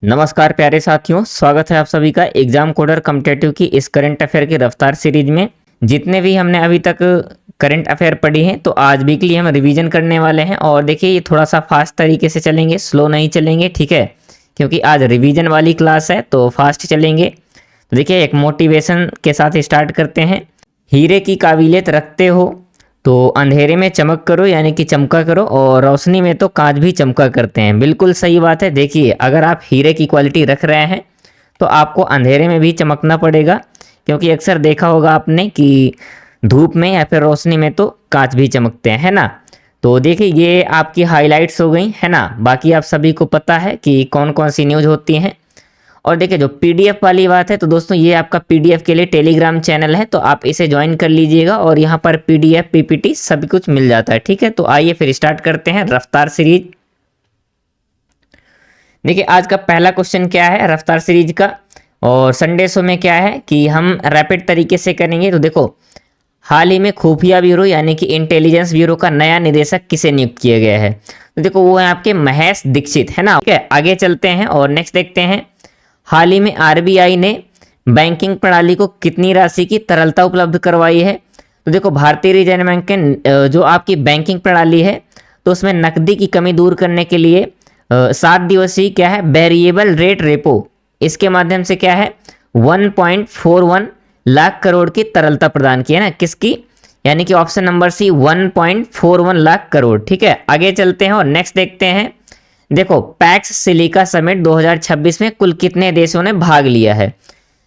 नमस्कार प्यारे साथियों, स्वागत है आप सभी का एग्जाम कोडर कॉम्पिटिटिव की इस करंट अफेयर की रफ्तार सीरीज में। जितने भी हमने अभी तक करंट अफेयर पढ़ी हैं तो आज वीकली हम रिवीजन करने वाले हैं। और देखिए ये थोड़ा सा फास्ट तरीके से चलेंगे, स्लो नहीं चलेंगे, ठीक है, क्योंकि आज रिवीजन वाली क्लास है तो फास्ट चलेंगे। तो देखिए एक मोटिवेशन के साथ स्टार्ट करते हैं। हीरे की काबिलियत रखते हो तो अंधेरे में चमक करो, यानी कि चमका करो, और रोशनी में तो कांच भी चमका करते हैं। बिल्कुल सही बात है। देखिए अगर आप हीरे की क्वालिटी रख रहे हैं तो आपको अंधेरे में भी चमकना पड़ेगा, क्योंकि अक्सर देखा होगा आपने कि धूप में या फिर रोशनी में तो कांच भी चमकते हैं, है ना। तो देखिए ये आपकी हाइलाइट्स हो गई, है ना। बाकी आप सभी को पता है कि कौन कौन सी न्यूज़ होती हैं। और देखिए जो पीडीएफ वाली बात है तो दोस्तों ये आपका पीडीएफ के लिए टेलीग्राम चैनल है, तो आप इसे ज्वाइन कर लीजिएगा और यहाँ पर पीडीएफ पीपीटी सभी कुछ मिल जाता है, ठीक है। तो आइए फिर स्टार्ट करते हैं रफ्तार सीरीज। देखिए आज का पहला क्वेश्चन क्या है रफ्तार सीरीज का, और संडे शो में क्या है कि हम रैपिड तरीके से करेंगे। तो देखो हाल ही में खुफिया ब्यूरो यानी कि इंटेलिजेंस ब्यूरो का नया निदेशक किसे नियुक्त किया गया है, तो देखो वो है आपके महेश दीक्षित, है ना। ठीक है, आगे चलते हैं और नेक्स्ट देखते हैं। हाल ही में आरबीआई ने बैंकिंग प्रणाली को कितनी राशि की तरलता उपलब्ध करवाई है, तो देखो भारतीय रिजर्व बैंक के जो आपकी बैंकिंग प्रणाली है तो उसमें नकदी की कमी दूर करने के लिए 7 दिवसीय क्या है वेरिएबल रेट रेपो, इसके माध्यम से क्या है 1.41 लाख करोड़ की तरलता प्रदान की है ना, किसकी, यानी कि option number C 1.41 lakh crore. ठीक है, आगे चलते हैं और नेक्स्ट देखते हैं। देखो पैक्स सिलिका समिट 2026 में कुल कितने देशों ने भाग लिया है,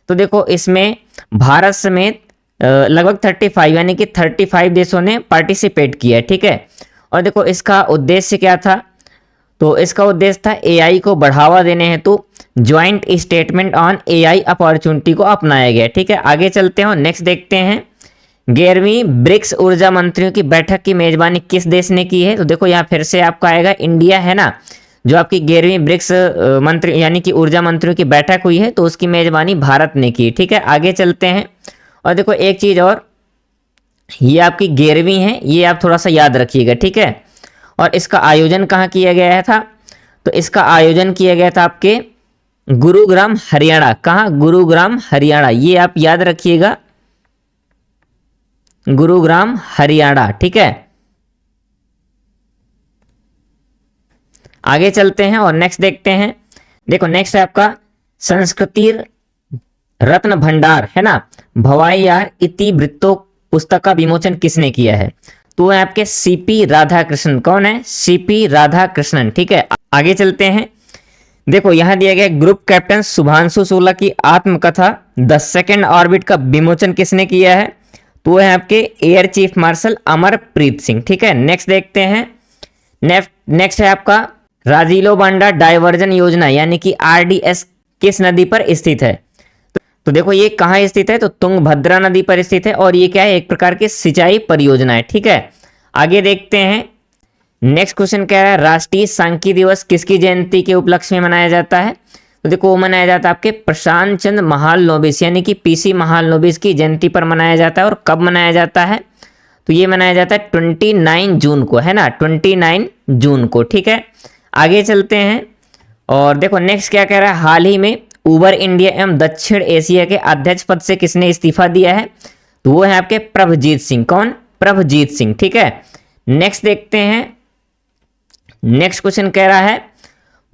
तो देखो इसमें भारत समेत लगभग 35 यानी कि 35 देशों ने पार्टिसिपेट किया है, ठीक है। और देखो इसका उद्देश्य क्या था, तो इसका उद्देश्य था एआई को बढ़ावा देने हेतु joint statement on AI opportunity को अपनाया गया, ठीक है। आगे चलते हैं और नेक्स्ट देखते हैं। 11वीं ब्रिक्स ऊर्जा मंत्रियों की बैठक की मेजबानी किस देश ने की है, तो देखो यहाँ फिर से आपका आएगा इंडिया, है ना। जो आपकी 11वीं ब्रिक्स मंत्री यानी कि ऊर्जा मंत्रियों की बैठक हुई है तो उसकी मेजबानी भारत ने की, ठीक है। आगे चलते हैं और देखो एक चीज़ और, ये आपकी 11वीं है, ये आप थोड़ा सा याद रखिएगा, ठीक है। और इसका आयोजन कहाँ किया गया था, तो इसका आयोजन किया गया था आपके गुरुग्राम हरियाणा। कहाँ, गुरुग्राम हरियाणा, ये आप याद रखिएगा, गुरुग्राम हरियाणा, ठीक है। आगे चलते हैं और नेक्स्ट देखते हैं। देखो नेक्स्ट है आपका संस्कृति रत्न भंडार, है ना, भवाईयार इतिवृत्तो पुस्तक का विमोचन किसने किया है, तो है आपके सीपी राधाकृष्णन। कौन है, सीपी राधाकृष्णन, ठीक है। आगे चलते हैं। देखो यहां दिया गया ग्रुप कैप्टन शुभांशु शुक्ला की आत्मकथा द सेकंड ऑर्बिट का विमोचन किसने किया है, तो है आपके air chief marshal Amarpreet Singh, ठीक है। नेक्स्ट देखते हैं। नेक्स्ट है आपका राजीलो बांडा डायवर्जन योजना यानी कि आरडीएस किस नदी पर स्थित है, तो देखो ये कहाँ स्थित है, तो तुंगभद्रा नदी पर स्थित है, और ये क्या है एक प्रकार की सिंचाई परियोजना है, ठीक है। आगे देखते हैं। नेक्स्ट क्वेश्चन क्या है, राष्ट्रीय सांख्यिकी दिवस किसकी जयंती के उपलक्ष्य में मनाया जाता है, तो देखो वो मनाया जाता है आपके प्रशांत चंद्र महालनोबिस यानी कि पीसी महालनोबिस की जयंती पर मनाया जाता है। और कब मनाया जाता है, तो ये मनाया जाता है 29 जून को, है ना, 29 जून को, ठीक है। आगे चलते हैं और देखो नेक्स्ट क्या कह रहा है, हाल ही में उबर इंडिया एवं दक्षिण एशिया के अध्यक्ष पद से किसने इस्तीफा दिया है, तो वो है आपके प्रभजीत सिंह। कौन, प्रभजीत सिंह, ठीक है। नेक्स्ट देखते हैं। नेक्स्ट क्वेश्चन कह रहा है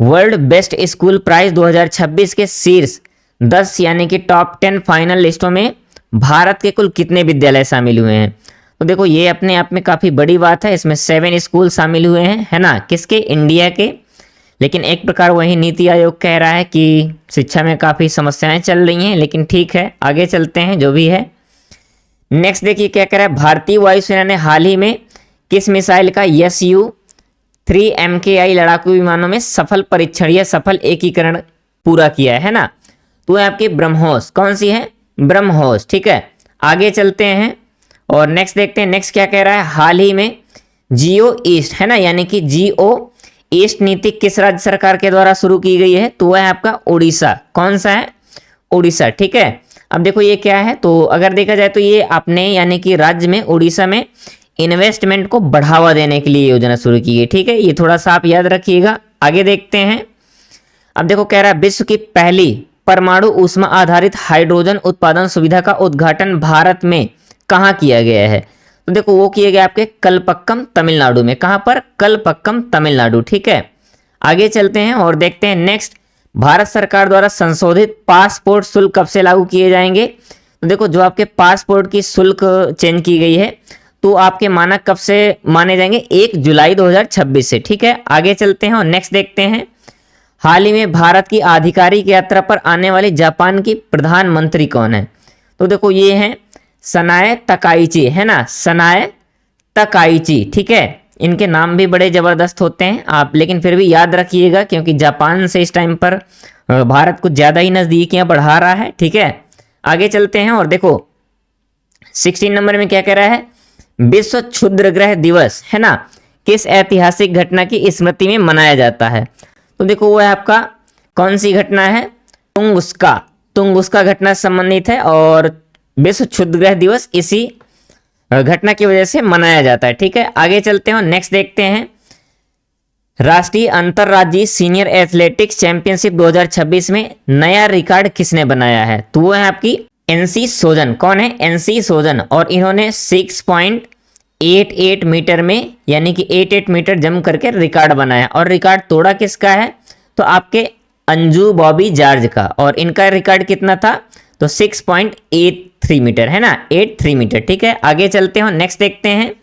वर्ल्ड बेस्ट स्कूल प्राइज 2026 के शीर्ष 10 यानी कि टॉप 10 फाइनल लिस्टों में भारत के कुल कितने विद्यालय शामिल हुए हैं, तो देखो ये अपने आप में काफ़ी बड़ी बात है। इसमें 7 स्कूल शामिल हुए हैं, है ना, किसके, इंडिया के। लेकिन एक प्रकार वही नीति आयोग कह रहा है कि शिक्षा में काफ़ी समस्याएं चल रही हैं, लेकिन ठीक है आगे चलते हैं जो भी है। नेक्स्ट देखिए क्या कह रहा है, भारतीय वायुसेना ने हाल ही में किस मिसाइल का SU-3 MKI लड़ाकू विमानों में सफल परीक्षण या सफल एकीकरण पूरा किया है ना, तो है आपकी ब्रह्मोस। कौन सी है, ब्रह्मोस, ठीक है। आगे चलते हैं और नेक्स्ट देखते हैं। नेक्स्ट क्या कह रहा है, हाल ही में जियो ईस्ट, है ना, यानी कि जियो ईस्ट नीति किस राज्य सरकार के द्वारा शुरू की गई है, तो वह है आपका उड़ीसा। कौन सा है, उड़ीसा, ठीक है। अब देखो ये क्या है, तो अगर देखा जाए तो ये अपने यानी कि राज्य में उड़ीसा में इन्वेस्टमेंट को बढ़ावा देने के लिए योजना शुरू की गई, ठीक है। ये थोड़ा सा आप याद रखिएगा। आगे देखते हैं। अब देखो कह रहा है विश्व की पहली परमाणु ऊष्मा आधारित हाइड्रोजन उत्पादन सुविधा का उद्घाटन भारत में कहाँ किया गया है? तो देखो वो किया गया आपके कलपक्कम तमिलनाडु में। कहाँ पर? कलपक्कम तमिलनाडु। ठीक है, आगे चलते हैं और देखते हैं नेक्स्ट, भारत सरकार द्वारा संशोधित पासपोर्ट शुल्क कब से लागू किए जाएंगे? तो देखो जो आपके पासपोर्ट की शुल्क चेंज की गई है तो आपके मानक कब से माने जाएंगे? 1 जुलाई 2026 से। ठीक है, आगे चलते हैं और नेक्स्ट देखते हैं, हाल ही में भारत की आधिकारिक यात्रा पर आने वाली जापान की प्रधानमंत्री कौन है? तो देखो ये हैं सनाए तकाइची, है ना, सनाए तकाइची। ठीक है, इनके नाम भी बड़े जबरदस्त होते हैं आप, लेकिन फिर भी याद रखिएगा क्योंकि जापान से इस टाइम पर भारत कुछ ज्यादा ही नजदीकियां बढ़ा रहा है। ठीक है, आगे चलते हैं और देखो 16 नंबर में क्या कह रहा है? विश्व क्षुद्र ग्रह दिवस, है ना, किस ऐतिहासिक घटना की स्मृति में मनाया जाता है? तो देखो वो है आपका कौन सी घटना है? तुंगुस्का घटना से संबंधित है और विश्व क्षुद्र ग्रह दिवस इसी घटना की वजह से मनाया जाता है। ठीक है, आगे चलते हैं और नेक्स्ट देखते हैं, राष्ट्रीय अंतरराज्यीय सीनियर एथलेटिक्स चैंपियनशिप 2026 में नया रिकॉर्ड किसने बनाया है? तो वो है आपकी एनसी सोजन। कौन है? एनसी सोजन। और इन्होंने 6.88 मीटर में यानी कि 88 मीटर जंप करके रिकॉर्ड बनाया। और रिकॉर्ड तोड़ा किसका है? तो आपके अंजू बॉबी जॉर्ज का। और इनका रिकॉर्ड कितना था? तो 6.83 मीटर, है ना, 83 मीटर। ठीक है, आगे चलते हैं नेक्स्ट देखते हैं।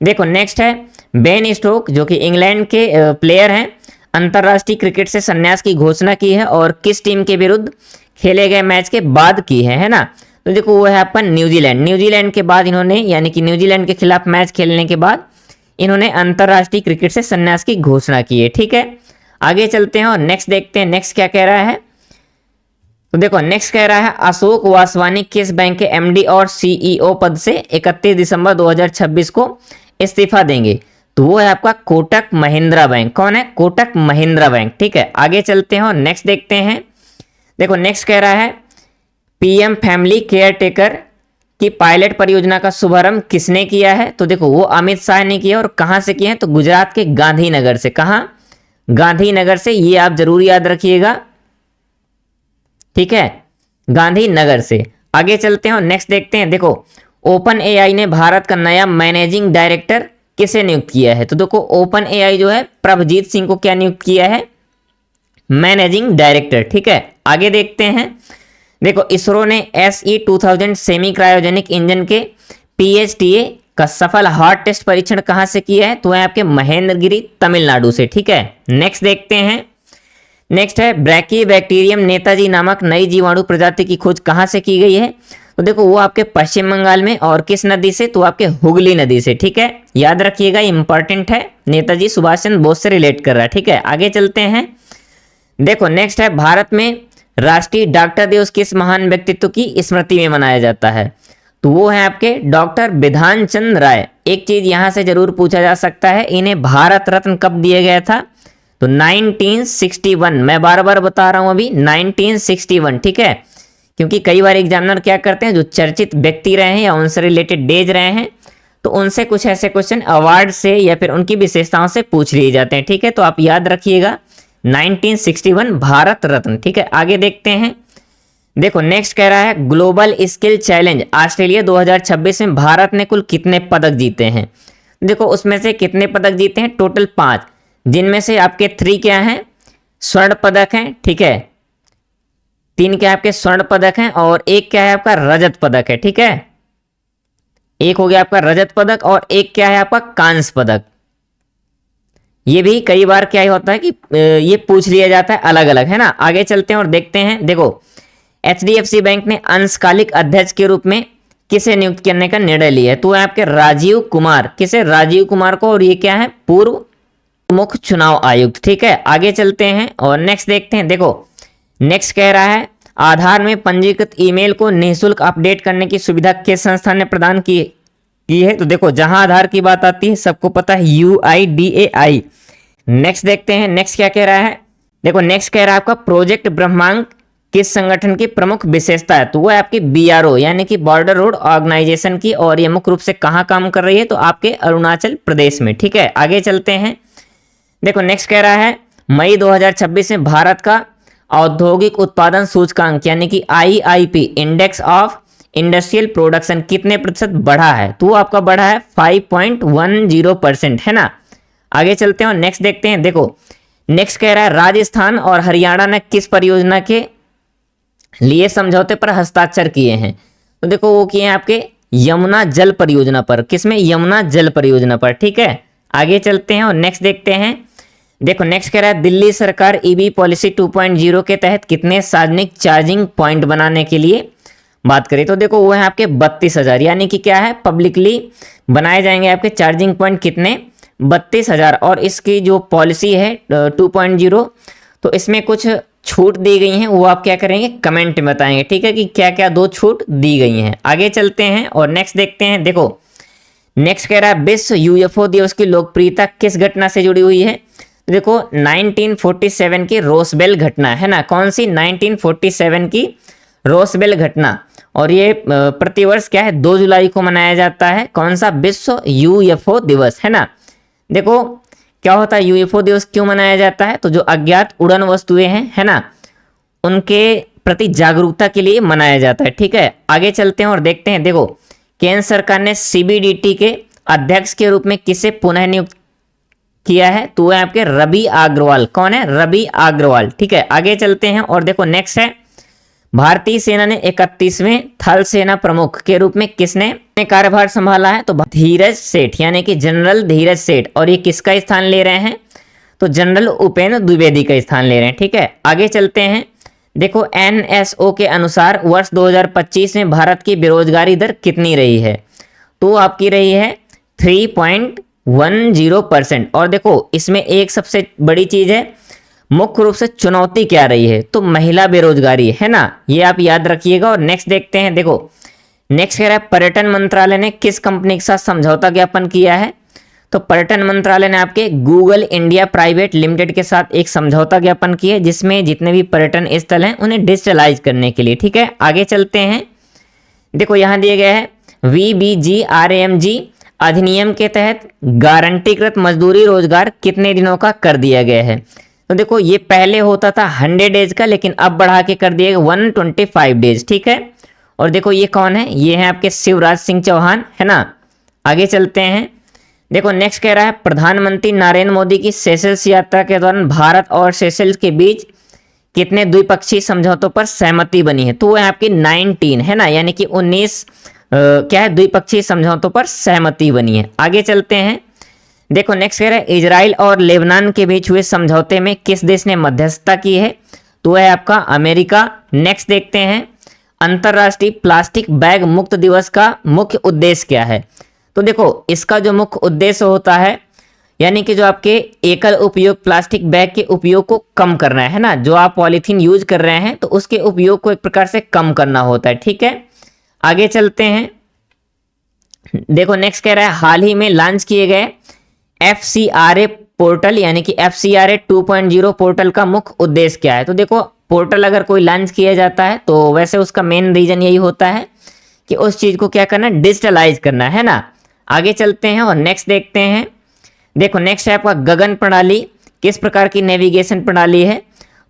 देखो नेक्स्ट है बेन स्टोक जो कि इंग्लैंड के प्लेयर हैं, अंतर्राष्ट्रीय क्रिकेट से संन्यास की घोषणा की है और किस टीम के विरुद्ध खेले गए मैच के बाद की है ना? तो देखो वो है आपका न्यूजीलैंड के बाद इन्होंने यानी कि न्यूजीलैंड के खिलाफ मैच खेलने के बाद इन्होंने अंतर्राष्ट्रीय क्रिकेट से संन्यास की घोषणा की है। ठीक है, आगे चलते हैं और नेक्स्ट देखते हैं नेक्स्ट क्या कह रहा है। तो देखो नेक्स्ट कह रहा है अशोक वासवानी किस बैंक के एमडी और सीईओ पद से 31 दिसंबर 2026 को इस्तीफा देंगे? तो वो है आपका कोटक महिंद्रा बैंक। कौन है? कोटक महिंद्रा बैंक। ठीक है, आगे चलते हैं और नेक्स्ट देखते हैं। देखो नेक्स्ट कह रहा है पीएम फैमिली केयर टेकर की पायलट परियोजना का शुभारंभ किसने किया है? तो देखो वो अमित शाह ने किया। और कहां से किया है? तो गुजरात के गांधीनगर से। कहां? गांधीनगर से, ये आप जरूर याद रखिएगा। ठीक है, गांधीनगर से। आगे चलते हैं और नेक्स्ट देखते हैं। देखो ओपन एआई ने भारत का नया मैनेजिंग डायरेक्टर किसे नियुक्त किया है? तो देखो ओपन एआई जो है प्रभजीत सिंह को क्या नियुक्त किया है? Managing director. ठीक है, आगे देखते हैं। देखो इसरो ने SE-2000 सेमी क्रायोजेनिक इंजन के PHTA का सफल हार्ट टेस्ट परीक्षण कहां से किया है? तो है आपके महेंद्रगिरी तमिलनाडु से। ठीक है, नेक्स्ट देखते हैं। नेक्स्ट है ब्रैकीबैक्टीरियम नेताजी नामक नई जीवाणु प्रजाति की खोज कहां से की गई है? तो देखो वो आपके पश्चिम बंगाल में। और किस नदी से? तो आपके हुगली नदी से। ठीक है, याद रखिएगा, इंपॉर्टेंट है, नेताजी सुभाष चंद्र बोस से रिलेट कर रहा है। ठीक है, आगे चलते हैं। देखो नेक्स्ट है भारत में राष्ट्रीय डॉक्टर दिवस किस महान व्यक्तित्व की स्मृति में मनाया जाता है? तो वो है आपके डॉक्टर विधान चंद्र राय। एक चीज यहां से जरूर पूछा जा सकता है, इन्हें भारत रत्न कब दिया गया था? तो 1961। मैं बार बार बता रहा हूं अभी 1961। ठीक है, क्योंकि कई बार एग्जामिनर क्या करते हैं, जो चर्चित व्यक्ति रहे हैं या उनसे रिलेटेड डेज रहे हैं तो उनसे कुछ ऐसे क्वेश्चन अवार्ड से या फिर उनकी विशेषताओं से पूछ लिए जाते हैं। ठीक है, तो आप याद रखिएगा 1961 भारत रत्न। ठीक है, आगे देखते हैं। देखो नेक्स्ट कह रहा है ग्लोबल स्किल चैलेंज ऑस्ट्रेलिया 2026 में भारत ने कुल कितने पदक जीते हैं? देखो उसमें से कितने पदक जीते हैं? टोटल 5, जिनमें से आपके 3 क्या हैं? स्वर्ण पदक हैं। ठीक है, 3 क्या आपके स्वर्ण पदक हैं और 1 क्या है आपका रजत पदक है। ठीक है, 1 हो गया आपका रजत पदक और 1 क्या है आपका कांस्य पदक। ये भी कई बार क्या होता है कि ये पूछ लिया जाता है अलग अलग, है ना। आगे चलते हैं और देखते हैं। देखो HDFC बैंक ने अंशकालिक अध्यक्ष के रूप में किसे नियुक्त करने का निर्णय लिया है? तो आपके राजीव कुमार। किसे? राजीव कुमार को। और ये क्या है? पूर्व मुख्य चुनाव आयुक्त। ठीक है, आगे चलते हैं और नेक्स्ट देखते हैं। देखो नेक्स्ट कह रहा है आधार में पंजीकृत ईमेल को निःशुल्क अपडेट करने की सुविधा किस संस्थान ने प्रदान की है? तो देखो जहां आधार की बात आती है सबको पता है UIDAI। नेक्स्ट देखते हैं नेक्स्ट क्या कह रहा है। देखो नेक्स्ट कह रहा है आपका प्रोजेक्ट ब्रह्मांक किस संगठन की प्रमुख विशेषता है? तो वो है आपकी BRO यानी कि बॉर्डर रोड ऑर्गेनाइजेशन की। और ये मुख्य रूप से कहाँ काम कर रही है? तो आपके अरुणाचल प्रदेश में। ठीक है, आगे चलते हैं। देखो नेक्स्ट कह रहा है मई 2026 में भारत का औद्योगिक उत्पादन सूचकांक यानी कि IIP index of industrial production कितने प्रतिशत बढ़ा है? तो आपका बढ़ा है 5.10%, है ना। आगे चलते हैं और नेक्स्ट देखते हैं। देखो नेक्स्ट कह रहा है राजस्थान और हरियाणा ने किस परियोजना के लिए समझौते पर हस्ताक्षर किए हैं? तो देखो वो किए हैं आपके यमुना जल परियोजना पर। किसमें? यमुना जल परियोजना पर, ठीक है। आगे चलते हैं और नेक्स्ट देखते हैं। देखो नेक्स्ट कह रहा है दिल्ली सरकार ईवी पॉलिसी 2.0 के तहत कितने सार्वजनिक चार्जिंग पॉइंट बनाने के लिए बात करें? तो देखो वो है आपके 32,000, यानी कि क्या है, पब्लिकली बनाए जाएंगे आपके चार्जिंग पॉइंट कितने? 32,000। और इसकी जो पॉलिसी है 2.0, तो इसमें कुछ छूट दी गई हैं, वो आप क्या करेंगे, कमेंट में बताएंगे, ठीक है, कि क्या क्या 2 छूट दी गई हैं। आगे चलते हैं और नेक्स्ट देखते हैं। देखो नेक्स्ट कह रहा है विश्व UFO दिवस की लोकप्रियता किस घटना से जुड़ी हुई है? देखो 1947 की रोसबेल घटना, है ना। कौन सी? 1947 की रोसबेल घटना। और ये प्रतिवर्ष क्या है, 2 जुलाई को मनाया जाता है। कौन सा? विश्व UFO दिवस, है ना। देखो क्या होता है, UFO दिवस क्यों मनाया जाता है? तो जो अज्ञात उड़न वस्तुएं हैं, है ना, उनके प्रति जागरूकता के लिए मनाया जाता है, ठीक है। आगे चलते हैं और देखते हैं। देखो केंद्र सरकार ने CBDT के अध्यक्ष के रूप में किसे पुनः नियुक्त किया है? तो है आपके रवि अग्रवाल। कौन है? रवि अग्रवाल, ठीक है। आगे चलते हैं और देखो नेक्स्ट है भारतीय सेना ने 31वें थल सेना प्रमुख के रूप में किसने कार्यभार संभाला है? तो धीरज सेठ, यानी कि जनरल धीरज सेठ। और ये किसका स्थान ले रहे हैं? तो जनरल उपेंद्र द्विवेदी का स्थान ले रहे हैं, ठीक है। आगे चलते हैं। देखो NSO के अनुसार वर्ष 2025 में भारत की बेरोजगारी दर कितनी रही है? तो आपकी रही है 3.10%। और देखो इसमें एक सबसे बड़ी चीज है, मुख्य रूप से चुनौती क्या रही है? तो महिला बेरोजगारी, है ना, ये आप याद रखिएगा। और नेक्स्ट देखते हैं। देखो नेक्स्ट कह रहा है पर्यटन मंत्रालय ने किस कंपनी के साथ समझौता ज्ञापन किया है? तो पर्यटन मंत्रालय ने आपके गूगल इंडिया प्राइवेट लिमिटेड के साथ एक समझौता ज्ञापन किया है, जिसमें जितने भी पर्यटन स्थल हैं उन्हें डिजिटलाइज करने के लिए, ठीक है। आगे चलते हैं। देखो यहाँ दिए गए हैं VBGRAMG अधिनियम के तहत गारंटीकृत मजदूरी रोजगार कितने दिनों का कर दिया गया है? तो देखो ये पहले होता था 100 डेज का, लेकिन अब बढ़ा के कर दिया 125 डेज, ठीक है। और देखो ये कौन है? ये है आपके शिवराज सिंह चौहान, है ना। आगे चलते हैं। देखो नेक्स्ट कह रहा है प्रधानमंत्री नरेंद्र मोदी की सेशल्स यात्रा के दौरान भारत और सेशल्स के बीच कितने द्विपक्षीय समझौतों पर सहमति बनी है? तो वो है आपकी 19, है ना, यानी कि 19 क्या है, द्विपक्षीय समझौतों पर सहमति बनी है। आगे चलते हैं। देखो नेक्स्ट कह रहा है इजराइल और लेबनान के बीच हुए समझौते में किस देश ने मध्यस्थता की है? तो है आपका अमेरिका। नेक्स्ट देखते हैं अंतरराष्ट्रीय प्लास्टिक बैग मुक्त दिवस का मुख्य उद्देश्य क्या है? तो देखो इसका जो मुख्य उद्देश्य होता है, यानी कि जो आपके एकल उपयोग प्लास्टिक बैग के उपयोग को कम करना है ना। जो आप पॉलीथीन यूज कर रहे हैं तो उसके उपयोग को एक प्रकार से कम करना होता है, ठीक है। आगे चलते हैं। देखो नेक्स्ट कह रहा है हाल ही में लॉन्च किए गए FCRA पोर्टल यानी कि FCRA 2.0 पोर्टल का मुख्य उद्देश्य क्या है? तो देखो पोर्टल अगर कोई लॉन्च किया जाता है तो वैसे उसका मेन रीजन यही होता है कि उस चीज को क्या करना, डिजिटलाइज करना, है ना। आगे चलते हैं और नेक्स्ट देखते हैं। देखो नेक्स्ट है आपका गगन प्रणाली किस प्रकार की नेविगेशन प्रणाली है?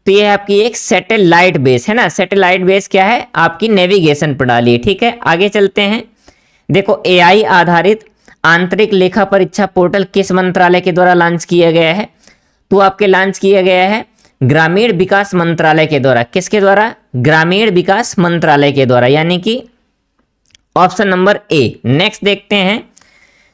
तो ये आपकी एक सैटेलाइट बेस, है ना। सैटेलाइट बेस क्या है? आपकी नेविगेशन प्रणाली है, ठीक है। आगे चलते हैं। देखो AI आधारित आंतरिक लेखा परीक्षा पोर्टल किस मंत्रालय के द्वारा लॉन्च किया गया है? तो आपके लॉन्च किया गया है ग्रामीण विकास मंत्रालय के द्वारा। किसके द्वारा? ग्रामीण विकास मंत्रालय के द्वारा, यानी कि ऑप्शन नंबर A। नेक्स्ट देखते हैं।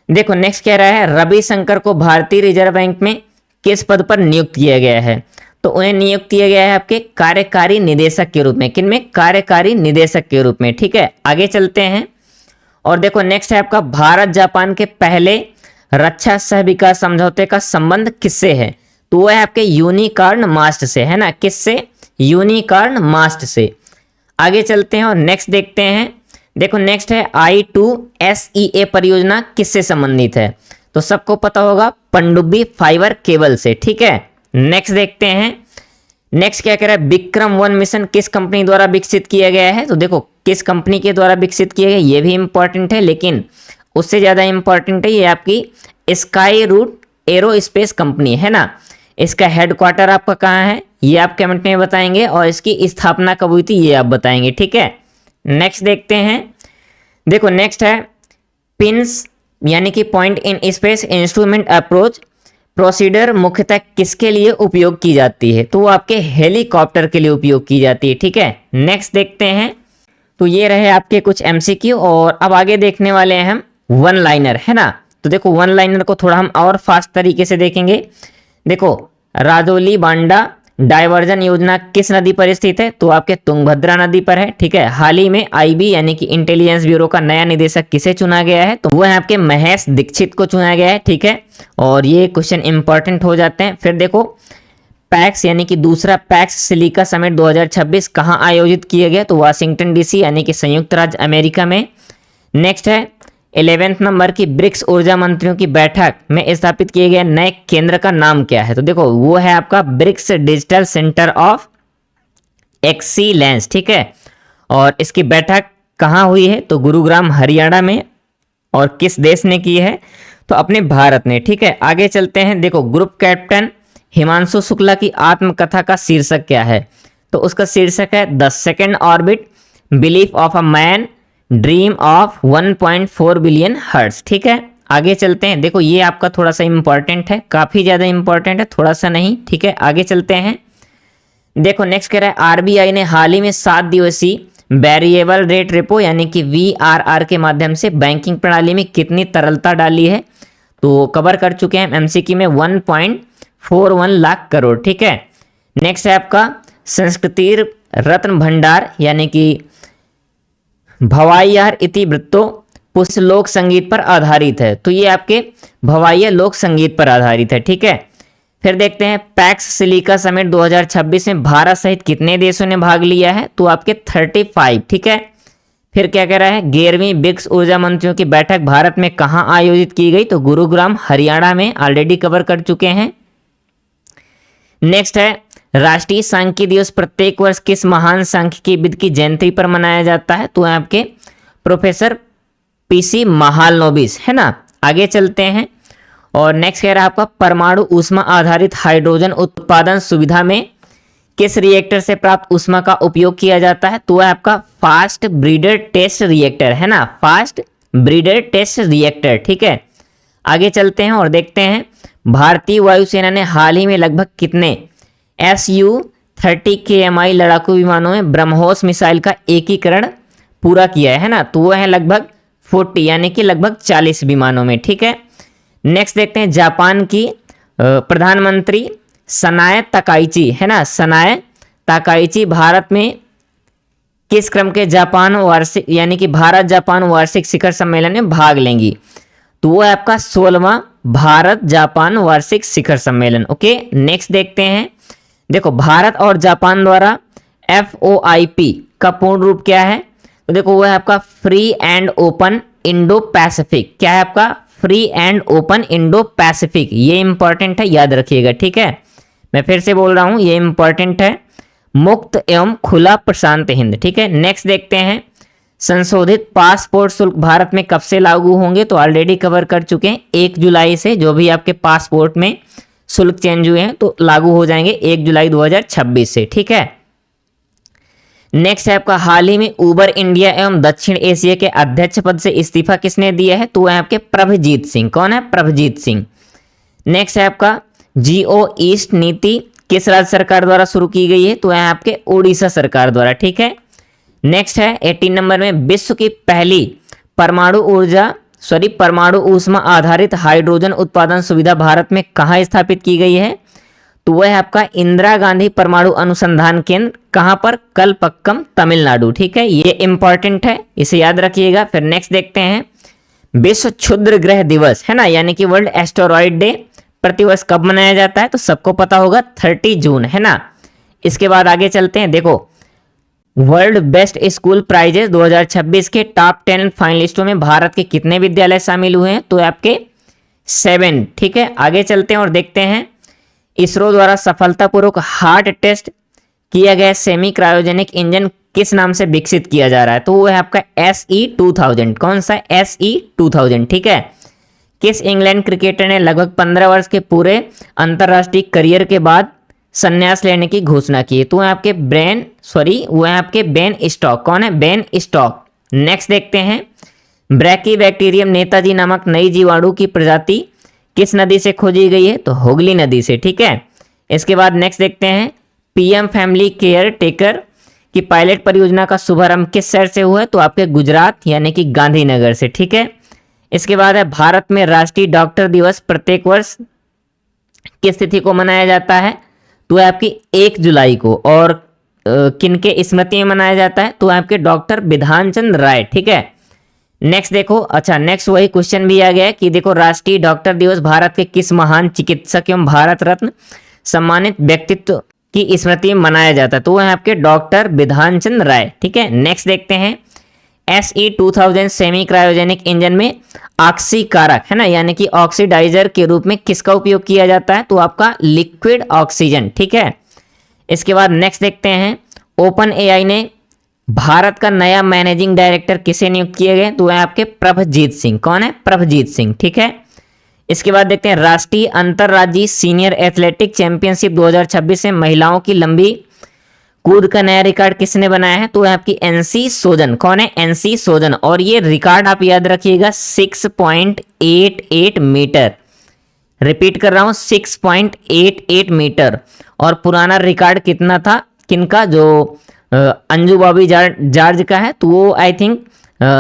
देखो नेक्स्ट कह रहा है रविशंकर को भारतीय रिजर्व बैंक में किस पद पर नियुक्त किया गया है? तो उन्हें नियुक्त किया गया है आपके कार्यकारी निदेशक के रूप में। किन में? कार्यकारी निदेशक के रूप में, ठीक है। आगे चलते हैं और देखो नेक्स्ट है आपका भारत जापान के पहले रक्षा सह विकास समझौते का संबंध किससे है? तो वो है आपके यूनिकॉर्न मास्ट से, है ना। किससे? यूनिकॉर्न मास्ट से। आगे चलते हैं और नेक्स्ट देखते हैं। देखो नेक्स्ट है I2SEA परियोजना किससे संबंधित है? तो सबको पता होगा पनडुब्बी फाइबर केबल से, ठीक है। नेक्स्ट देखते हैं। नेक्स्ट क्या कह रहा है विक्रम-1 मिशन किस कंपनी द्वारा विकसित किया गया है? तो देखो किस कंपनी के द्वारा विकसित किया गया ये भी इंपॉर्टेंट है, लेकिन उससे ज्यादा इंपॉर्टेंट है ये आपकी स्काई रूट एरोस्पेस कंपनी, है ना। इसका हेडक्वार्टर आपका कहाँ है ये आप कमेंट में बताएंगे, और इसकी स्थापना कब हुई थी ये आप बताएंगे, ठीक है। नेक्स्ट देखते हैं, देखो नेक्स्ट है पिंस यानी कि point in space instrument approach procedure मुख्यतः किसके लिए उपयोग की जाती है, तो वो आपके हेलीकॉप्टर के लिए उपयोग की जाती है, ठीक है। नेक्स्ट देखते हैं, तो ये रहे आपके कुछ एमसीक्यू, और अब आगे देखने वाले हैं हम वन लाइनर, है ना। तो देखो वन लाइनर को थोड़ा हम और फास्ट तरीके से देखेंगे। देखो राजौली बांडा डायवर्जन योजना किस नदी पर स्थित है, तो आपके तुंगभद्रा नदी पर है, ठीक है। हाल ही में आईबी यानी कि इंटेलिजेंस ब्यूरो का नया निदेशक किसे चुना गया है, तो वो है आपके महेश दीक्षित को चुना गया है, ठीक है। और ये क्वेश्चन इंपॉर्टेंट हो जाते हैं। फिर देखो पैक्स यानी कि दूसरा पैक्स सिलिका समिट 2026 कहाँ आयोजित किया गया, तो वाशिंगटन डीसी यानी कि संयुक्त राज्य अमेरिका में। नेक्स्ट है 11वें नंबर की ब्रिक्स ऊर्जा मंत्रियों की बैठक में स्थापित किए गए नए केंद्र का नाम क्या है, तो देखो वो है आपका BRICS digital centre of excellence, ठीक है। और इसकी बैठक कहाँ हुई है, तो गुरुग्राम हरियाणा में, और किस देश ने की है, तो अपने भारत ने, ठीक है। आगे चलते हैं, देखो ग्रुप कैप्टन हिमांशु शुक्ला की आत्मकथा का शीर्षक क्या है, तो उसका शीर्षक है the second orbit belief of a man dream of 1.4 billion hertz, ठीक है। आगे चलते हैं, देखो ये आपका थोड़ा सा इंपॉर्टेंट है, काफी ज्यादा इंपॉर्टेंट है, थोड़ा सा नहीं, ठीक है। आगे चलते हैं, देखो नेक्स्ट कह रहा है आरबीआई ने हाल ही में 7 दिवसीय वेरिएबल रेट रेपो यानी कि वीआरआर के माध्यम से बैंकिंग प्रणाली में कितनी तरलता डाली है, तो कवर कर चुके हैं एमसीक्यू में 1.41 लाख करोड़, ठीक है। नेक्स्ट है आपका संस्कृति रत्न भंडार यानी कि भवाइयार इतिवृत्तो पुष्प लोक संगीत पर आधारित है, तो ये आपके भवाइया लोक संगीत पर आधारित है, ठीक है। फिर देखते हैं पैक्स सिलिका समिट 2026 में भारत सहित कितने देशों ने भाग लिया है, तो आपके 35, ठीक है। फिर क्या कह रहा है 11वीं ब्रिक्स ऊर्जा मंत्रियों की बैठक भारत में कहां आयोजित की गई, तो गुरुग्राम हरियाणा में, ऑलरेडी कवर कर चुके हैं। नेक्स्ट है राष्ट्रीय सांख्यिकी दिवस प्रत्येक वर्ष किस महान सांख्यिकीविद की जयंती पर मनाया जाता है, तो आपके प्रोफेसर पीसी महालनोबिस, है ना। आगे चलते हैं, और नेक्स्ट कह रहा है आपका परमाणु ऊष्मा आधारित हाइड्रोजन उत्पादन सुविधा में किस रिएक्टर से प्राप्त ऊष्मा का उपयोग किया जाता है, तो वह आपका फास्ट ब्रीडर टेस्ट रिएक्टर, है ना, फास्ट ब्रीडर टेस्ट रिएक्टर, ठीक है। आगे चलते हैं और देखते हैं भारतीय वायुसेना ने हाल ही में लगभग कितने Su-30 KMI लड़ाकू विमानों में ब्रह्मोस मिसाइल का एकीकरण पूरा किया है ना, तो वह है लगभग 40 यानी कि लगभग 40 विमानों में, ठीक है। नेक्स्ट देखते हैं जापान की प्रधानमंत्री सनाए तकाइची, है ना, सनाए तकाइची भारत में किस क्रम के जापान वार्षिक यानी कि भारत जापान वार्षिक शिखर सम्मेलन में भाग लेंगी, तो वो है आपका 16वां भारत जापान वार्षिक शिखर सम्मेलन, ओके। नेक्स्ट देखते हैं, देखो भारत और जापान द्वारा FOIP का पूर्ण रूप क्या है, तो देखो वो है आपका free and open Indo Pacific, क्या है आपका free and open Indo Pacific, ये इंपॉर्टेंट है, याद रखिएगा, ठीक है। मैं फिर से बोल रहा हूं ये इंपॉर्टेंट है, मुक्त एवं खुला प्रशांत हिंद, ठीक है। नेक्स्ट देखते हैं संशोधित पासपोर्ट शुल्क भारत में कब से लागू होंगे, तो ऑलरेडी कवर कर चुके हैं 1 जुलाई से जो भी आपके पासपोर्ट में शुल्क चेंज हुए हैं तो लागू हो जाएंगे 1 जुलाई 2026 से, ठीक है। नेक्स्ट है आपका हाल ही में उबर इंडिया एवं दक्षिण एशिया के अध्यक्ष पद से इस्तीफा किसने दिया है, तो वह आपके प्रभजीत सिंह, कौन है, प्रभजीत सिंह। नेक्स्ट है आपका जियो ईस्ट नीति किस राज्य सरकार द्वारा शुरू की गई है, तो वह आपके उड़ीसा सरकार द्वारा, ठीक है। नेक्स्ट है 18 नंबर में विश्व की पहली परमाणु ऊष्मा आधारित हाइड्रोजन उत्पादन सुविधा भारत में कहाँ स्थापित की गई है, तो वह है आपका इंदिरा गांधी परमाणु अनुसंधान केंद्र, कहां पर, कलपक्कम तमिलनाडु, ठीक है। ये इंपॉर्टेंट है, इसे याद रखिएगा। फिर नेक्स्ट देखते हैं विश्व क्षुद्र ग्रह दिवस, है ना, यानी कि वर्ल्ड एस्टेरॉयड डे प्रतिवर्ष कब मनाया जाता है, तो सबको पता होगा 30 जून, है ना। इसके बाद आगे चलते हैं, देखो वर्ल्ड बेस्ट स्कूल प्राइजेस 2026 के टॉप 10 फाइनलिस्टों में भारत के कितने विद्यालय शामिल हुए हैं, तो आपके 7, ठीक है। आगे चलते हैं और देखते हैं इसरो द्वारा सफलतापूर्वक हार्ट टेस्ट किया गया सेमी क्रायोजेनिक इंजन किस नाम से विकसित किया जा रहा है, तो वो है आपका SE-2000, कौन सा, SE-2000, ठीक है। किस इंग्लैंड क्रिकेटर ने लगभग 15 वर्ष के पूरे अंतर्राष्ट्रीय करियर के बाद संन्यास लेने की घोषणा की है? तो वो है आपके बेन स्टॉक। कौन है? Ben stock. नेक्स्ट देखते हैं, ब्रैकीबैक्टीरियम नेताजी नामक नई जीवाणु की प्रजाति किस नदी से खोजी गई है? तो हुगली नदी से। ठीक है। इसके बाद नेक्स्ट देखते हैं, पीएम फैमिली केयर टेकर की पायलट परियोजना का शुभारंभ किस शहर से हुआ है? तो आपके गुजरात यानी कि गांधीनगर से। ठीक है। इसके बाद है, भारत में राष्ट्रीय डॉक्टर दिवस प्रत्येक वर्ष किस तिथि को मनाया जाता है? तो आपकी 1 जुलाई को। और किनके स्मृति में मनाया जाता है? तो आपके डॉक्टर विधान चंद्र राय। ठीक है। नेक्स्ट देखो, अच्छा नेक्स्ट वही क्वेश्चन भी आ गया है कि देखो, राष्ट्रीय डॉक्टर दिवस भारत के किस महान चिकित्सक एवं भारत रत्न सम्मानित व्यक्तित्व की स्मृति में मनाया जाता है? तो वह आपके डॉक्टर विधान चंद्र राय। ठीक है। नेक्स्ट देखते हैं, SE 2000 सेमी क्रायोजेनिक इंजन में ऑक्सीकारक है ना, यानी कि ऑक्सीडाइजर के रूप में किसका उपयोग किया जाता है? तो आपका लिक्विड ऑक्सीजन। ठीक है। इसके बाद नेक्स्ट देखते हैं, ओपन AI ने भारत का नया मैनेजिंग डायरेक्टर किसे नियुक्त किए गए? तो वह आपके प्रभजीत सिंह। कौन है? प्रभजीत सिंह। ठीक है। इसके बाद देखते हैं, राष्ट्रीय अंतरराज्यीय सीनियर एथलेटिक चैंपियनशिप 2026 में महिलाओं की लंबी कूद का नया रिकॉर्ड किसने बनाया है? तो वह आपकी NC सोजन। कौन है? NC सोजन। और ये रिकॉर्ड आप याद रखिएगा 6.88 मीटर। रिपीट कर रहा हूं, 6.88 मीटर। और पुराना रिकॉर्ड कितना था? किनका? जो अंजू बॉबी जॉर्ज का है, तो वो आई थिंक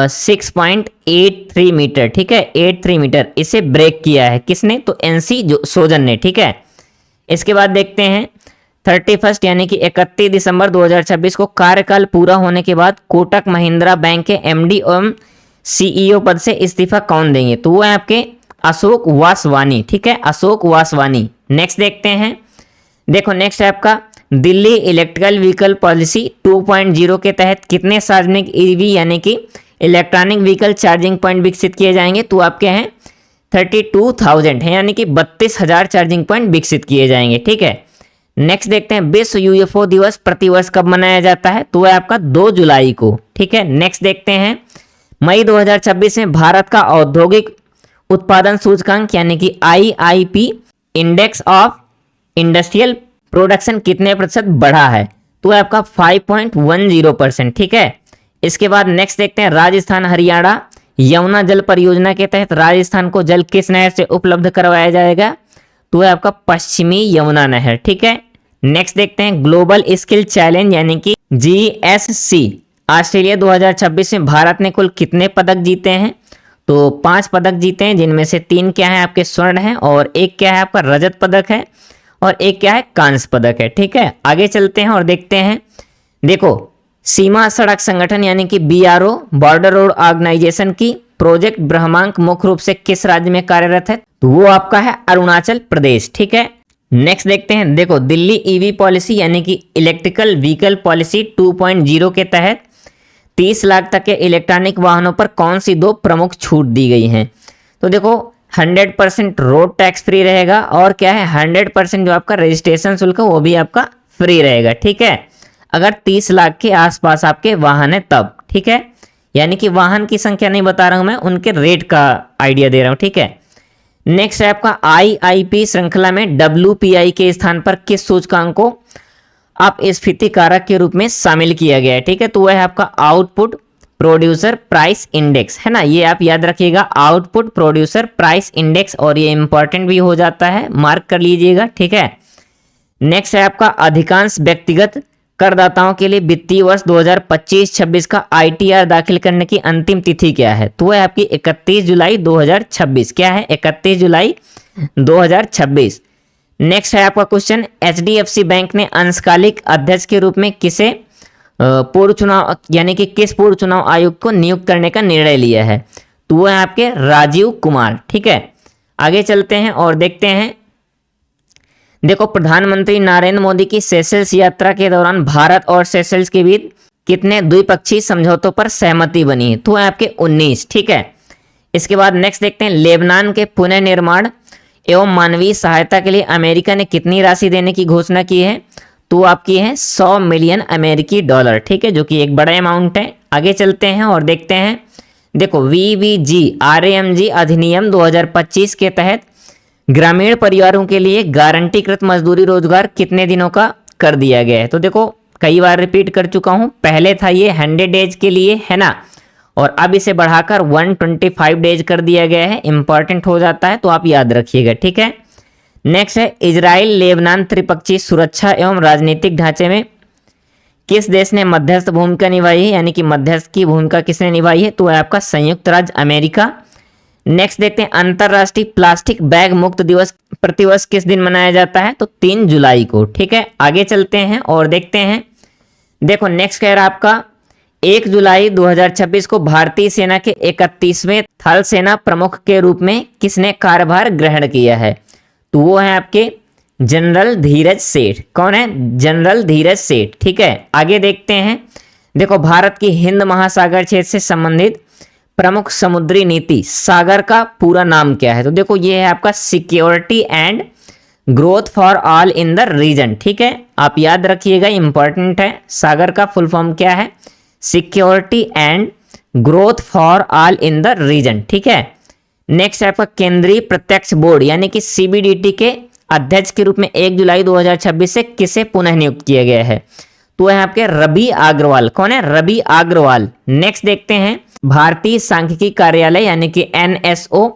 6.83 मीटर। ठीक है, 83 मीटर इसे ब्रेक किया है किसने? तो NC सोजन ने। ठीक है। इसके बाद देखते हैं, 31 यानी कि 31 दिसंबर 2026 को कार्यकाल पूरा होने के बाद कोटक महिंद्रा बैंक के MD एवं CEO पद से इस्तीफा कौन देंगे? तो वो है आपके अशोक वासवानी। ठीक है, अशोक वासवानी। नेक्स्ट देखते हैं, देखो नेक्स्ट है आपका दिल्ली इलेक्ट्रिकल व्हीकल पॉलिसी 2.0 के तहत कितने सार्वजनिक EV यानी कि इलेक्ट्रॉनिक व्हीकल चार्जिंग पॉइंट विकसित किए जाएंगे? तो आपके हैं 32,000 है, यानी कि 32,000 चार्जिंग पॉइंट विकसित किए जाएंगे। ठीक है। नेक्स्ट देखते हैं, विश्व UFO दिवस प्रतिवर्ष कब मनाया जाता है? तो वह आपका 2 जुलाई को। ठीक है। नेक्स्ट देखते हैं, मई 2026 में भारत का औद्योगिक उत्पादन सूचकांक यानी कि IIP index of industrial production कितने प्रतिशत बढ़ा है? तो है आपका 5.10%। ठीक है। इसके बाद नेक्स्ट देखते हैं, राजस्थान हरियाणा यमुना जल परियोजना के तहत राजस्थान को जल किस नहर से उपलब्ध करवाया जाएगा? तो है आपका पश्चिमी यमुना नहर। ठीक है। नेक्स्ट देखते हैं, ग्लोबल स्किल चैलेंज यानी कि GSC ऑस्ट्रेलिया 2026 में भारत ने कुल कितने पदक जीते हैं? तो 5 पदक जीते हैं, जिनमें से 3 क्या है आपके स्वर्ण है, और 1 क्या है आपका रजत पदक है, और 1 क्या है कांस्य पदक है। ठीक है। आगे चलते हैं और देखते हैं, देखो सीमा सड़क संगठन यानी कि BRO बॉर्डर रोड ऑर्गेनाइजेशन की प्रोजेक्ट ब्रह्मांक मुख्य रूप से किस राज्य में कार्यरत है? तो वो आपका है अरुणाचल प्रदेश। ठीक है। नेक्स्ट देखते हैं, देखो दिल्ली EV पॉलिसी यानी कि इलेक्ट्रिकल व्हीकल पॉलिसी 2.0 के तहत 30 लाख तक के इलेक्ट्रॉनिक वाहनों पर कौन सी 2 प्रमुख छूट दी गई हैं? तो देखो 100% रोड टैक्स फ्री रहेगा, और क्या है 100% जो आपका रजिस्ट्रेशन शुल्क है वो भी आपका फ्री रहेगा। ठीक है, अगर 30 लाख के आसपास आपके वाहन है तब। ठीक है, यानी कि वाहन की संख्या नहीं बता रहा हूं मैं, उनके रेट का आइडिया दे रहा हूं। ठीक है। नेक्स्ट है आपका IIP श्रृंखला में WPI के स्थान पर किस सूचकांक को आप स्फीति कारक के रूप में शामिल किया गया है? ठीक है, तो वह है आपका आउटपुट प्रोड्यूसर प्राइस इंडेक्स, है ना, ये आप याद रखिएगा, आउटपुट प्रोड्यूसर प्राइस इंडेक्स, और ये इंपॉर्टेंट भी हो जाता है, मार्क कर लीजिएगा। ठीक है। नेक्स्ट है आपका अधिकांश व्यक्तिगत करदाताओं के लिए वित्तीय वर्ष 2025-26 का ITR दाखिल करने की अंतिम तिथि क्या है? तो वह आपकी 31 जुलाई 2026। क्या है? 31 जुलाई 2026। नेक्स्ट है आपका क्वेश्चन, HDFC बैंक ने अंशकालिक अध्यक्ष के रूप में किसे पूर्व चुनाव यानी कि किस पूर्व चुनाव आयुक्त को नियुक्त करने का निर्णय लिया है? तो वो है आपके राजीव कुमार। ठीक है, आगे चलते हैं और देखते हैं, देखो प्रधानमंत्री नरेंद्र मोदी की सेशल्स यात्रा के दौरान भारत और सेशल्स के बीच कितने द्विपक्षीय समझौतों पर सहमति बनी है? तो है आपके 19। ठीक है, इसके बाद नेक्स्ट देखते हैं, लेबनान के पुनर्निर्माण एवं मानवीय सहायता के लिए अमेरिका ने कितनी राशि देने की घोषणा की है? तो आपकी है 100 मिलियन अमेरिकी डॉलर। ठीक है, जो कि एक बड़ा अमाउंट है। आगे चलते हैं और देखते हैं, देखो VBG RAMG अधिनियम 2025 के तहत ग्रामीण परिवारों के लिए गारंटीकृत मजदूरी रोजगार कितने दिनों का कर दिया गया है। तो देखो कई बार रिपीट कर चुका हूं, पहले था ये 100 डेज के लिए, है ना, और अब इसे बढ़ाकर 125 डेज कर दिया गया है। इंपॉर्टेंट हो जाता है तो आप याद रखिएगा, ठीक है। नेक्स्ट है इजराइल लेबनान त्रिपक्षीय सुरक्षा एवं राजनीतिक ढांचे में किस देश ने मध्यस्थ भूमिका निभाई है, यानी कि मध्यस्थ की भूमिका किसने निभाई है, तो है आपका संयुक्त राज्य अमेरिका। नेक्स्ट देखते हैं अंतरराष्ट्रीय प्लास्टिक बैग मुक्त दिवस प्रतिवर्ष किस दिन मनाया जाता है, तो 3 जुलाई को, ठीक है। आगे चलते हैं और देखते हैं। देखो नेक्स्ट कह रहा आपका 1 जुलाई 2026 को भारतीय सेना के 31वें थल सेना प्रमुख के रूप में किसने कार्यभार ग्रहण किया है, तो वो है आपके जनरल धीरज सेठ। कौन है, जनरल धीरज सेठ, ठीक है। आगे देखते हैं। देखो भारत की हिंद महासागर क्षेत्र से संबंधित प्रमुख समुद्री नीति सागर का पूरा नाम क्या है, तो देखो ये है आपका security and growth for all in the region, ठीक है। आप याद रखिएगा, इंपॉर्टेंट है। सागर का फुल फॉर्म क्या है, security and growth for all in the region, ठीक है। नेक्स्ट है आपका केंद्रीय प्रत्यक्ष बोर्ड यानी कि CBDT के अध्यक्ष के रूप में 1 जुलाई 2026 से किसे पुनः नियुक्त किया गया है, तो है आपके रवि अग्रवाल। कौन है, रवि अग्रवाल। नेक्स्ट देखते हैं भारतीय सांख्यिकी कार्यालय यानी कि NSO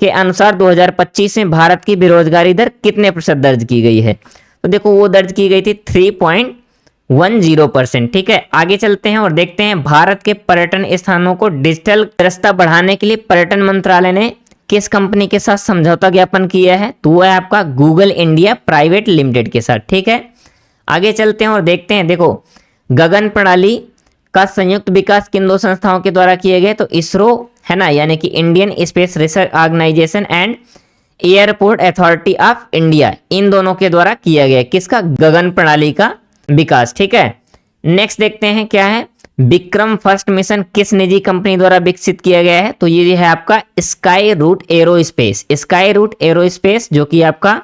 के अनुसार 2025 में भारत की बेरोजगारी दर कितने प्रतिशत दर्ज की गई है, तो देखो वो दर्ज की गई थी 3.10%, ठीक है। आगे चलते हैं और देखते हैं भारत के पर्यटन स्थानों को डिजिटल दृश्यता बढ़ाने के लिए पर्यटन मंत्रालय ने किस कंपनी के साथ समझौता ज्ञापन किया है, तो वो है आपका गूगल इंडिया प्राइवेट लिमिटेड के साथ, ठीक है। आगे चलते हैं और देखते हैं। देखो गगन प्रणाली का संयुक्त विकास किन 2 संस्थाओं के द्वारा किया गया, तो इसरो है ना, यानी कि Indian space research organisation and airport authority of India, इन दोनों के द्वारा किया गया किसका, गगन प्रणाली का विकास, ठीक है। नेक्स्ट देखते हैं क्या है, विक्रम फर्स्ट मिशन किस निजी कंपनी द्वारा विकसित किया गया है, तो ये है आपका Skyroot Aerospace. Skyroot Aerospace जो कि आपका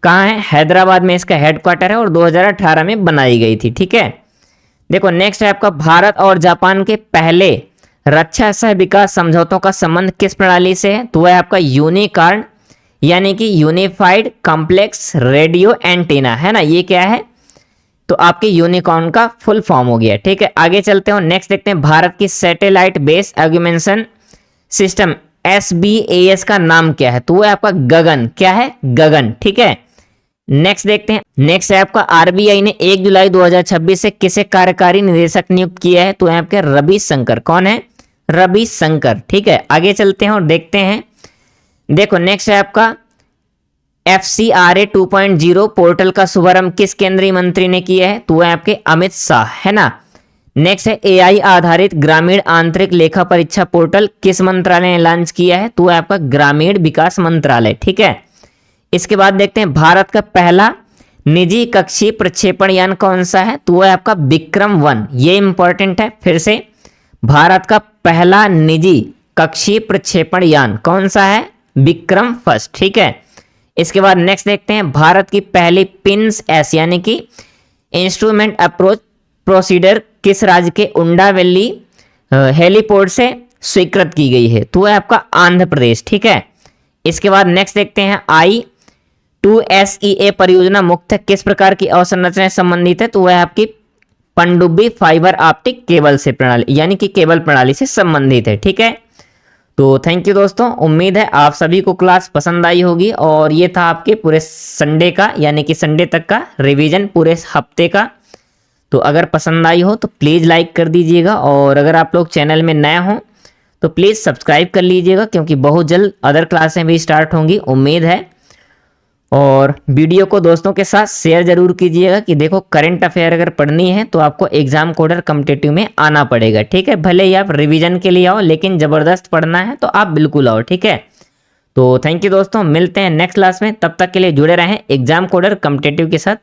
कहाँ है, हैदराबाद में इसका हेडक्वार्टर है और 2018 में बनाई गई थी, ठीक है। देखो नेक्स्ट है आपका भारत और जापान के पहले रक्षा सह विकास समझौतों का संबंध किस प्रणाली से है, तो वह आपका यूनिकॉर्न यानी कि यूनिफाइड कॉम्प्लेक्स रेडियो एंटीना, है ना, ये क्या है, तो आपके यूनिकॉर्न का फुल फॉर्म हो गया, ठीक है। आगे चलते हैं नेक्स्ट देखते हैं भारत की सैटेलाइट बेस एग्यूमेंशन सिस्टम SBAS का नाम क्या है, तो वो है आपका गगन, क्या है, गगन, ठीक है। नेक्स्ट देखते हैं। नेक्स्ट है आपका RBI ने 1 जुलाई 2026 से किसे कार्यकारी निदेशक नियुक्त किया है, तो है आपके रवि शंकर। कौन है, रवि शंकर, ठीक है। आगे चलते हैं और देखते हैं। देखो नेक्स्ट है आपका FCRA 2.0 पोर्टल का शुभारंभ किस केंद्रीय मंत्री ने किया है, तो वह आपके अमित शाह, है ना। नेक्स्ट है AI आधारित ग्रामीण आंतरिक लेखा परीक्षा पोर्टल किस मंत्रालय ने लॉन्च किया है, तो वह आपका ग्रामीण विकास मंत्रालय, ठीक है। इसके बाद देखते हैं भारत का पहला निजी कक्षीय प्रक्षेपण यान कौन सा है, तो वह आपका विक्रम-1। ये इंपॉर्टेंट है, फिर से भारत का पहला निजी कक्षीय प्रक्षेपण यान कौन सा है, विक्रम फर्स्ट, ठीक है। इसके बाद नेक्स्ट देखते हैं भारत की पहली PINS-S यानी कि इंस्ट्रूमेंट अप्रोच प्रोसीडर किस राज्य के उंडावेली हेलीपोर्ट से स्वीकृत की गई है, तो वह आपका आंध्र प्रदेश, ठीक है। इसके बाद नेक्स्ट देखते हैं I2SEA परियोजना मुख्य किस प्रकार की अवसंरचना से संबंधित है, तो वह आपकी पनडुब्बी फाइबर ऑप्टिक केबल से प्रणाली यानी कि केबल प्रणाली से संबंधित है, ठीक है। तो थैंक यू दोस्तों, उम्मीद है आप सभी को क्लास पसंद आई होगी और ये था आपके पूरे संडे का यानी कि संडे तक का रिवीजन पूरे हफ्ते का। तो अगर पसंद आई हो तो प्लीज़ लाइक कर दीजिएगा और अगर आप लोग चैनल में नए हों तो प्लीज़ सब्सक्राइब कर लीजिएगा क्योंकि बहुत जल्द अदर क्लासें भी स्टार्ट होंगी, उम्मीद है। और वीडियो को दोस्तों के साथ शेयर जरूर कीजिएगा कि देखो करंट अफेयर अगर पढ़नी है तो आपको एग्जाम कोडर कॉम्पिटिटिव में आना पड़ेगा, ठीक है। भले ही आप रिवीजन के लिए आओ लेकिन ज़बरदस्त पढ़ना है तो आप बिल्कुल आओ, ठीक है। तो थैंक यू दोस्तों, मिलते हैं नेक्स्ट क्लास में, तब तक के लिए जुड़े रहें एग्जाम कोडर कॉम्पिटिटिव के साथ।